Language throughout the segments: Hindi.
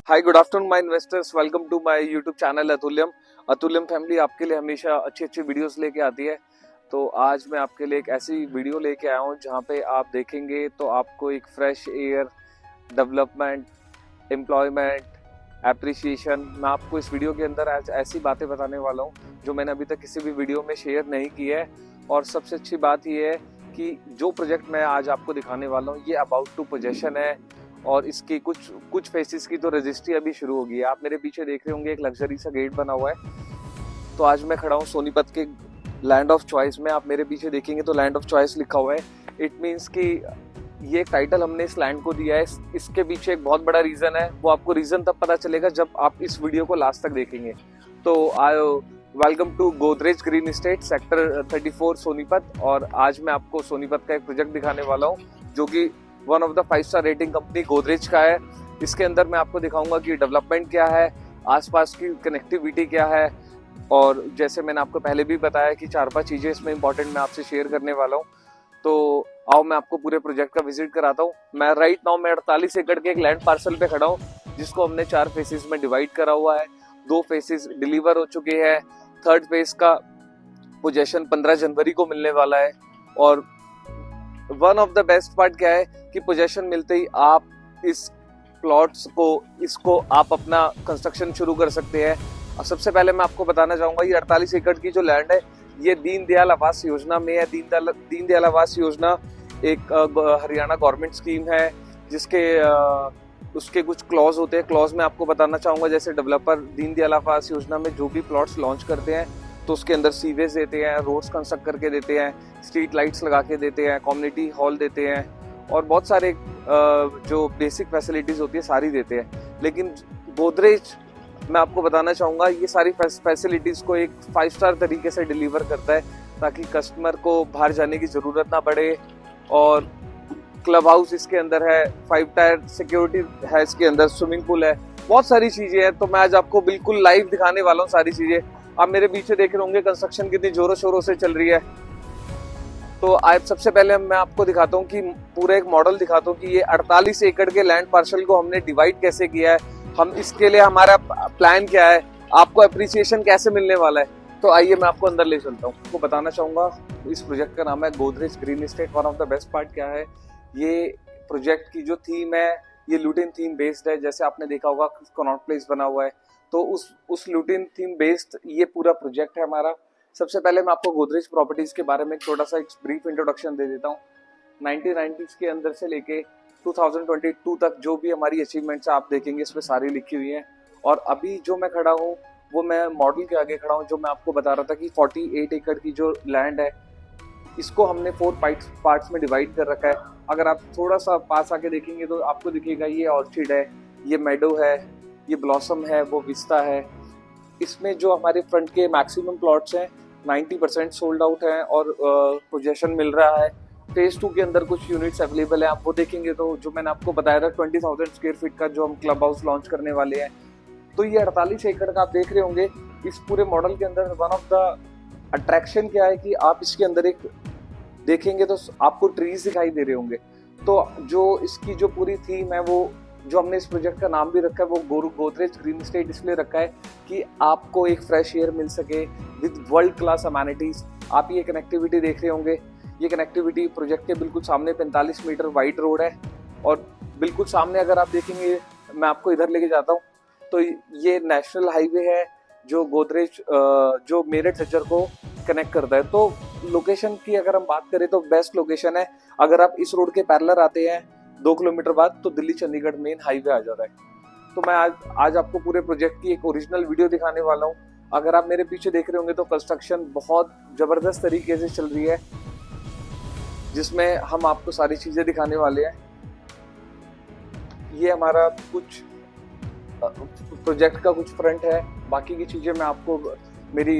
Hi good afternoon my investors, welcome to my YouTube channel Atulyam. Atulyam family आपके लिए हमेशा अच्छी अच्छी वीडियोस लेके आती है। तो आज मैं आपके लिए एक ऐसी वीडियो लेके आया हूँ जहाँ पे आप देखेंगे तो आपको एक fresh air, development, employment, appreciation, मैं आपको इस वीडियो के अंदर आज ऐसी बातें बताने वाला हूँ जो मैंने अभी तक किसी भी वीडियो में शेयर नहीं की है। और सबसे अच्छी बात ये है कि जो प्रोजेक्ट मैं आज आपको दिखाने वाला हूँ ये अबाउट टू पोजेशन है और इसकी कुछ फेसिस की तो रजिस्ट्री अभी शुरू होगी है। आप मेरे पीछे देख रहे होंगे एक लग्जरी सा गेट बना हुआ है। तो आज मैं खड़ा हूँ सोनीपत के लैंड ऑफ चॉइस में। आप मेरे पीछे देखेंगे तो लैंड ऑफ चॉइस लिखा हुआ है। इट मीन्स कि ये टाइटल हमने इस लैंड को दिया है। इसके पीछे एक बहुत बड़ा रीजन है, वो आपको रीजन तब पता चलेगा जब आप इस वीडियो को लास्ट तक देखेंगे। तो आयो, welcome to Godrej green estate sector 34 Sonipat. और आज मैं आपको सोनीपत का एक प्रोजेक्ट दिखाने वाला हूँ जो कि one of the 5 star rating company Godrej का है। इसके अंदर मैं आपको दिखाऊंगा कि डेवलपमेंट क्या है, आसपास की कनेक्टिविटी क्या है, और जैसे मैंने आपको पहले भी बताया कि 4-5 चीजें इसमें इंपॉर्टेंट मैं आपसे शेयर करने वाला हूँ। तो आओ मैं आपको पूरे प्रोजेक्ट का विजिट कराता हूँ। मैं राइट नाउ मैं 48 एकड़ के एक लैंड पार्सल पे खड़ा हूँ जिसको हमने 4 फेसेस में डिवाइड करा हुआ है। 2 फेसेस डिलीवर हो चुके हैं। थर्ड फेज का पोजेशन 15 जनवरी को मिलने वाला है। और one of the best part क्या है कि पोजेशन मिलते ही आप इस प्लॉट्स को इसको आप अपना कंस्ट्रक्शन शुरू कर सकते हैं। और सबसे पहले मैं आपको बताना चाहूंगा ये 48 एकड़ की जो लैंड है ये दीनदयाल आवास योजना में है। दीनदयाल आवास योजना एक हरियाणा गवर्नमेंट स्कीम है जिसके उसके कुछ क्लॉज होते हैं। क्लॉज में आपको बताना चाहूंगा जैसे डेवलपर दीनदयाल आवास योजना में जो भी प्लॉट्स लॉन्च करते हैं तो उसके अंदर सीवेज देते हैं, रोड्स कंस्ट्रक्ट करके देते हैं, स्ट्रीट लाइट्स लगा के देते हैं, कम्युनिटी हॉल देते हैं और बहुत सारे जो बेसिक फैसिलिटीज होती है सारी देते हैं। लेकिन गोदरेज मैं आपको बताना चाहूंगा ये सारी फैसिलिटीज को एक 5 स्टार तरीके से डिलीवर करता है ताकि कस्टमर को बाहर जाने की जरूरत ना पड़े। और क्लब हाउस इसके अंदर है, 5 टायर सिक्योरिटी है, इसके अंदर स्विमिंग पूल है, बहुत सारी चीजें हैं। तो मैं आज आपको बिल्कुल लाइव दिखाने वाला हूँ सारी चीजें। आप मेरे पीछे देख रहे होंगे कंस्ट्रक्शन कितनी जोरों शोरों से चल रही है। तो आज सबसे पहले मैं आपको दिखाता हूँ कि पूरा एक मॉडल दिखाता हूँ कि ये 48 एकड़ के लैंड पार्सल को हमने डिवाइड कैसे किया है, हम इसके लिए हमारा प्लान क्या है, आपको अप्रिसिएशन कैसे मिलने वाला है। तो आइए मैं आपको अंदर ले चलता हूँ। आपको बताना चाहूंगा इस प्रोजेक्ट का नाम है Godrej green estate. One of the best part क्या है, ये प्रोजेक्ट की जो थीम है ये लुटिन थीम बेस्ड है। जैसे आपने देखा होगा कनॉट प्लेस बना हुआ है तो उस लुटिन थीम बेस्ड ये पूरा प्रोजेक्ट है हमारा। सबसे पहले मैं आपको गोदरेज प्रॉपर्टीज के बारे में थोड़ा सा एक ब्रीफ इंट्रोडक्शन दे देता हूँ। 1990s के अंदर से लेके 2022 तक जो भी हमारी अचीवमेंट्स आप देखेंगे इसमें सारी लिखी हुई हैं। और अभी जो मैं खड़ा हूँ वो मैं मॉडल के आगे खड़ा हूँ जो मैं आपको बता रहा था कि 48 एकड़ की जो लैंड है इसको हमने 4 पार्ट्स में डिवाइड कर रखा है। अगर आप थोड़ा सा पास आके देखेंगे तो आपको दिखेगा ये ऑर्चिड है, ये मेडो है, ये ब्लॉसम है, वो विस्ता है। इसमें जो हमारे फ्रंट के मैक्सिमम प्लॉट्स हैं 90% सोल्ड आउट हैं और पोजेशन मिल रहा है। फेज 2 के अंदर कुछ यूनिट्स अवेलेबल है, आप वो देखेंगे तो जो मैंने आपको बताया था 20,000 स्क्वायर फीट का जो हम क्लब हाउस लॉन्च करने वाले हैं। तो ये 48 एकड़ का आप देख रहे होंगे। इस पूरे मॉडल के अंदर वन ऑफ द अट्रैक्शन क्या है कि आप इसके अंदर एक देखेंगे तो आपको ट्रीज दिखाई दे रहे होंगे। तो जो इसकी जो पूरी थीम है वो जो हमने इस प्रोजेक्ट का नाम भी रखा है वो गोदरेज ग्रीन एस्टेट इसलिए रखा है कि आपको एक फ्रेश एयर मिल सके विद वर्ल्ड क्लास अमेनिटीज। आप ये कनेक्टिविटी देख रहे होंगे, ये कनेक्टिविटी प्रोजेक्ट के बिल्कुल सामने 45 मीटर वाइड रोड है और बिल्कुल सामने अगर आप देखेंगे मैं आपको इधर लेके जाता हूँ तो ये नेशनल हाईवे है जो गोदरेज जो मेरठ झज्जर को कनेक्ट करता है। तो लोकेशन की अगर हम बात करें तो बेस्ट लोकेशन है। अगर आप इस रोड के पैरेलल आते हैं 2 किलोमीटर बाद तो दिल्ली चंडीगढ़ मेन हाईवे आ जाता है। तो मैं आज आपको पूरे प्रोजेक्ट की एक ओरिजिनल वीडियो दिखाने वाला हूँ। अगर आप मेरे पीछे देख रहे होंगे तो कंस्ट्रक्शन बहुत जबरदस्त तरीके से चल रही है जिसमें हम आपको सारी चीजें दिखाने वाले हैं। ये हमारा कुछ प्रोजेक्ट का कुछ फ्रंट है, बाकी की चीजें मैं आपको मेरी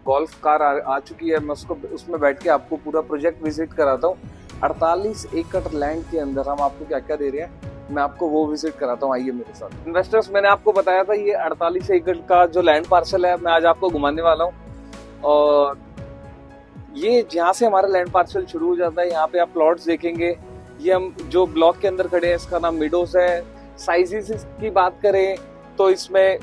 गोल्फ कार आ चुकी है, मैं उसमें बैठ के आपको पूरा प्रोजेक्ट विजिट कराता हूँ। 48 एकड़ लैंड के अंदर हम आपको क्या क्या दे रहे हैं मैं आपको वो विजिट कराता हूँ। आइए मेरे साथ। इन्वेस्टर्स मैंने आपको बताया था ये 48 एकड़ का जो लैंड पार्सल है मैं आज आपको घुमाने वाला हूँ। और ये जहाँ से हमारा लैंड पार्सल शुरू हो जाता है यहाँ पे आप प्लॉट्स देखेंगे। ये हम जो ब्लॉक के अंदर खड़े हैं इसका नाम मिडोस है। साइजेस की बात करें तो इसमें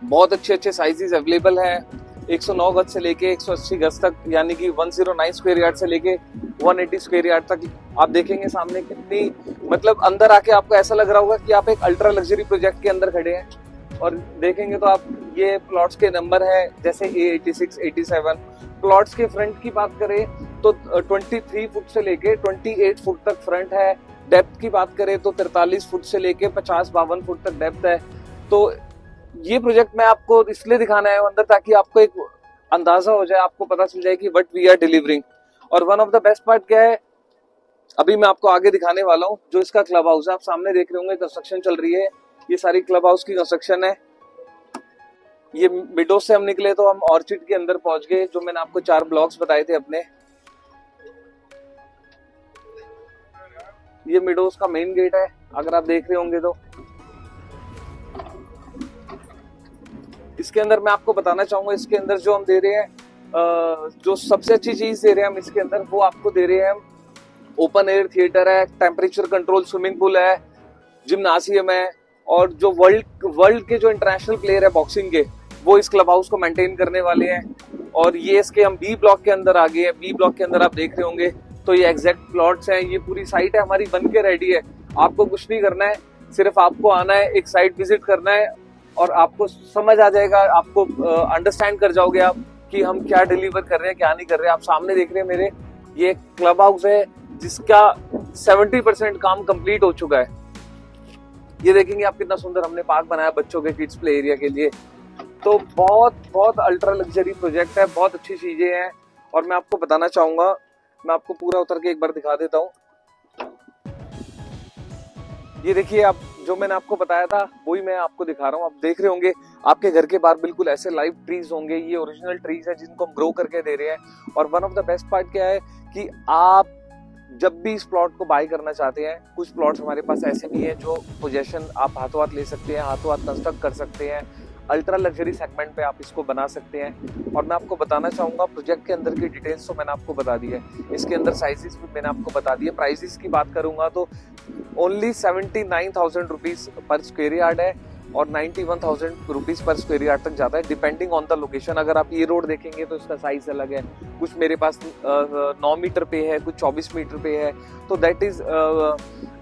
बहुत अच्छे अच्छे साइजेस अवेलेबल है। 109 गज से लेके 180 गज तक, यानी कि 109 स्क्वायर यार्ड से लेके 180 स्क्वायर यार्ड तक आप देखेंगे सामने कितनी, मतलब अंदर आके आपको ऐसा लग रहा होगा कि आप एक अल्ट्रा लग्जरी प्रोजेक्ट के अंदर खड़े हैं। और देखेंगे तो आप ये प्लॉट्स के नंबर है जैसे A86, 87। प्लॉट्स के फ्रंट की बात करें तो 23 फुट से लेके 28 फुट तक फ्रंट है। डेप्थ की बात करें तो 43 फुट से लेके 50-52 फुट तक डेप्थ है। तो ये प्रोजेक्ट मैं आपको इसलिए दिखाना है अंदर, ताकि आपको एक अंदाजा हो जाए, आपको पता चल जाए कि व्हाट वी आर डिलीवरिंग। और one of the best part क्या है, अभी मैं आपको आगे दिखाने वाला हूँ। जो इसका क्लब हाउस है, आप सामने देख रहे होंगे कंस्ट्रक्शन चल रही है। ये सारी क्लब हाउस की कंस्ट्रक्शन है। ये मिडो से हम निकले तो हम ऑर्चिड के अंदर पहुंच गए, जो मैंने आपको 4 ब्लॉक्स बताए थे अपने। ये मिडोस का मेन गेट है, अगर आप देख रहे होंगे तो। इसके अंदर मैं आपको बताना चाहूंगा, इसके अंदर जो हम दे रहे हैं, जो सबसे अच्छी चीज दे रहे हैं हम इसके अंदर, वो आपको दे रहे हैं ओपन एयर थिएटर है, टेम्परेचर कंट्रोल स्विमिंग पूल है, जिम्नासियम है। और जो वर्ल्ड के जो इंटरनेशनल प्लेयर है बॉक्सिंग के, वो इस क्लब हाउस को मेंटेन करने वाले हैं। और ये इसके हम बी ब्लॉक के अंदर आ गए हैं। बी ब्लॉक के अंदर आप देख रहे होंगे तो ये एग्जैक्ट प्लॉट्स हैं। ये पूरी साइट है हमारी, बन के रेडी है। आपको कुछ नहीं करना है, सिर्फ आपको आना है, एक साइट विजिट करना है और आपको समझ आ जाएगा, आपको अंडरस्टैंड कर जाओगे आप कि हम क्या डिलीवर कर रहे हैं, क्या नहीं कर रहे हैं। आप सामने देख रहे हैं मेरे, ये क्लब हाउस है जिसका 70% काम कंप्लीट हो चुका है। ये देखेंगे आप कितना सुंदर हमने पार्क बनाया बच्चों के किड्स प्ले एरिया के लिए। तो बहुत बहुत अल्ट्रा लग्जरी प्रोजेक्ट है, बहुत अच्छी चीजें हैं। और मैं आपको बताना चाहूंगा, मैं आपको पूरा उतर के एक बार दिखा देता हूँ। ये देखिए, आप जो मैंने आपको बताया था वही मैं आपको दिखा रहा हूँ। आप देख रहे होंगे आपके घर के बाहर बिल्कुल ऐसे लाइव ट्रीज होंगे। ये ओरिजिनल ट्रीज है जिनको हम ग्रो करके दे रहे हैं। और one of the best part क्या है कि आप जब भी इस प्लॉट को बाय करना चाहते हैं, कुछ प्लॉट्स हमारे पास ऐसे भी हैं जो पोजेशन आप हाथों हाथ ले सकते हैं, हाथों हाथ कंस्ट्रक्ट कर सकते हैं। अल्ट्रा लग्जरी सेगमेंट पे आप इसको बना सकते हैं। और मैं आपको बताना चाहूंगा, प्रोजेक्ट के अंदर की डिटेल्स तो मैंने आपको बता दी है, इसके अंदर साइजेस भी मैंने आपको बता दिए। प्राइसेस की बात करूंगा तो only 79,000 rupees per square yard है और 91,000 रुपीज पर स्क्वायर यार्ड तक जाता है, डिपेंडिंग ऑन द लोकेशन। अगर आप ये रोड देखेंगे तो इसका साइज अलग है, कुछ मेरे पास 9 मीटर पे है, कुछ 24 मीटर पे है। तो that is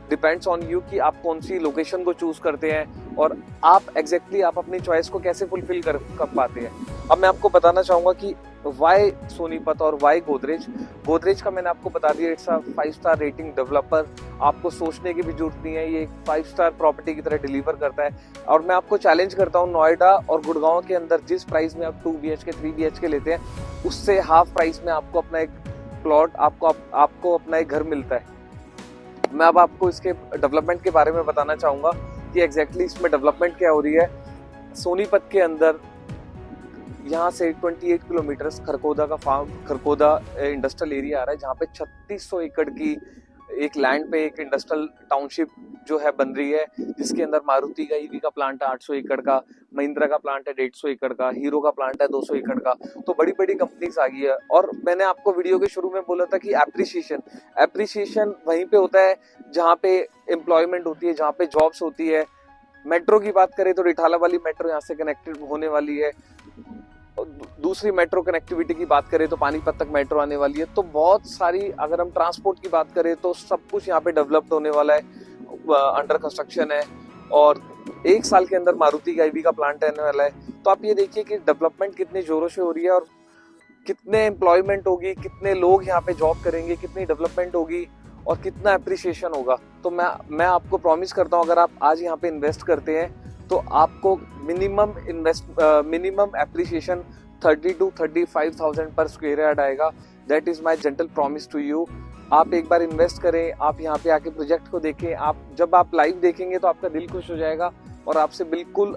depends on you कि आप कौन सी लोकेशन को चूज करते हैं और आप एग्जैक्टली आप अपनी चॉइस को कैसे फुलफिल कर पाते हैं। अब मैं आपको बताना चाहूंगा कि वाई सोनीपत और वाई गोदरेज। गोदरेज का मैंने आपको बता दिया, it's a 5 star rating developer. आपको सोचने की भी जरूरत नहीं है, ये 5 स्टार प्रॉपर्टी की तरह डिलीवर करता है। और मैं आपको चैलेंज करता हूँ, नोएडा और गुड़गांव के अंदर जिस प्राइस में आप 2 BHK 3 BHK लेते हैं, उससे हाफ प्राइस में आपको अपना एक प्लॉट, आपको अपना एक घर मिलता है। मैं अब आपको इसके डेवलपमेंट के बारे में बताना चाहूंगा कि एग्जैक्टली इसमें डेवलपमेंट क्या हो रही है। सोनीपत के अंदर यहाँ से 28 किलोमीटर खरकोदा इंडस्ट्रियल एरिया आ रहा है, जहाँ पे 3600 एकड़ की एक लैंड पे एक इंडस्ट्रियल टाउनशिप जो है बन रही है, जिसके अंदर मारुति का ईवी का प्लांट है 800 एकड़ का, महिंद्रा का प्लांट है 150 एकड़ का, हीरो का प्लांट है 200 एकड़ का। तो बड़ी बड़ी कंपनीज आ गई है। और मैंने आपको वीडियो के शुरू में बोला था कि एप्रिसिएशन वहीं पे होता है जहाँ पे एम्प्लॉयमेंट होती है, जहाँ पे जॉब्स होती है। मेट्रो की बात करें तो रिठाला वाली मेट्रो यहाँ से कनेक्टेड होने वाली है। दूसरी मेट्रो कनेक्टिविटी की बात करें तो पानीपत तक मेट्रो आने वाली है। तो बहुत सारी, अगर हम ट्रांसपोर्ट की बात करें तो सब कुछ यहाँ पे डेवलप्ड होने वाला है, अंडर कंस्ट्रक्शन है। और 1 साल के अंदर मारुति का ईवी का प्लांट आने वाला है। तो आप ये देखिए कि डेवलपमेंट कितनी जोरों से हो रही है और कितने एम्प्लॉयमेंट होगी, कितने लोग यहाँ पे जॉब करेंगे, कितनी डेवलपमेंट होगी और कितना अप्रिसिएशन होगा। तो मैं आपको प्रॉमिस करता हूँ, अगर आप आज यहाँ पे इन्वेस्ट करते हैं तो आपको मिनिमम एप्रिसिएशन 30 to 35,000 पर स्क्वायर यार्ड आएगा। That is my gentle promise to you. आप एक बार इन्वेस्ट करें, आप यहाँ पे आके प्रोजेक्ट को देखें। जब आप लाइव देखेंगे तो आपका दिल खुश हो जाएगा और आपसे बिल्कुल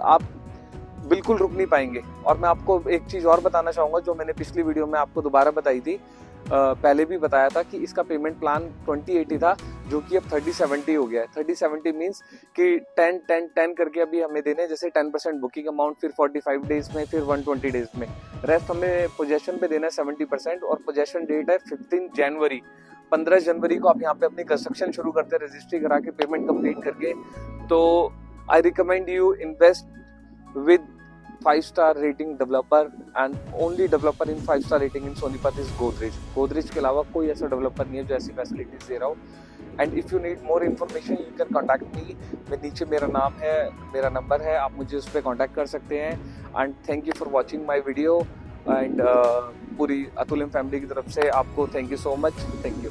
रुक नहीं पाएंगे। और मैं आपको एक चीज और बताना चाहूंगा, जो मैंने पिछली वीडियो में आपको दोबारा बताई थी, पहले भी बताया था कि इसका पेमेंट प्लान 2080 था, जो कि अब 3070 हो गया है। 3070 मीन्स कि 10-10-10 करके अभी हमें देने, जैसे 10% बुकिंग अमाउंट, फिर 45 डेज में, फिर 120 डेज में, रेस्ट हमें पोजेशन पे देना है 70%। और पोजेशन डेट है 15 जनवरी। 15 जनवरी को आप यहाँ पे अपनी कंस्ट्रक्शन शुरू करते हैं, रजिस्ट्री करा के पेमेंट कंप्लीट करके तो I recommend you invest with 5-star rating developer, and only developer in 5-star rating in Sonipat is Godrej. Godrej के अलावा कोई ऐसा डेवलपर नहीं है जो ऐसी फैसिलिटीज दे रहा हो. And if you need more information you can contact me. मैं नीचे मेरा नाम है, मेरा नंबर है, आप मुझे उस पर कॉन्टैक्ट कर सकते हैं. And thank you for watching my video. And पूरी अतुल्यम फैमिली की तरफ से आपको thank you so much. Thank you.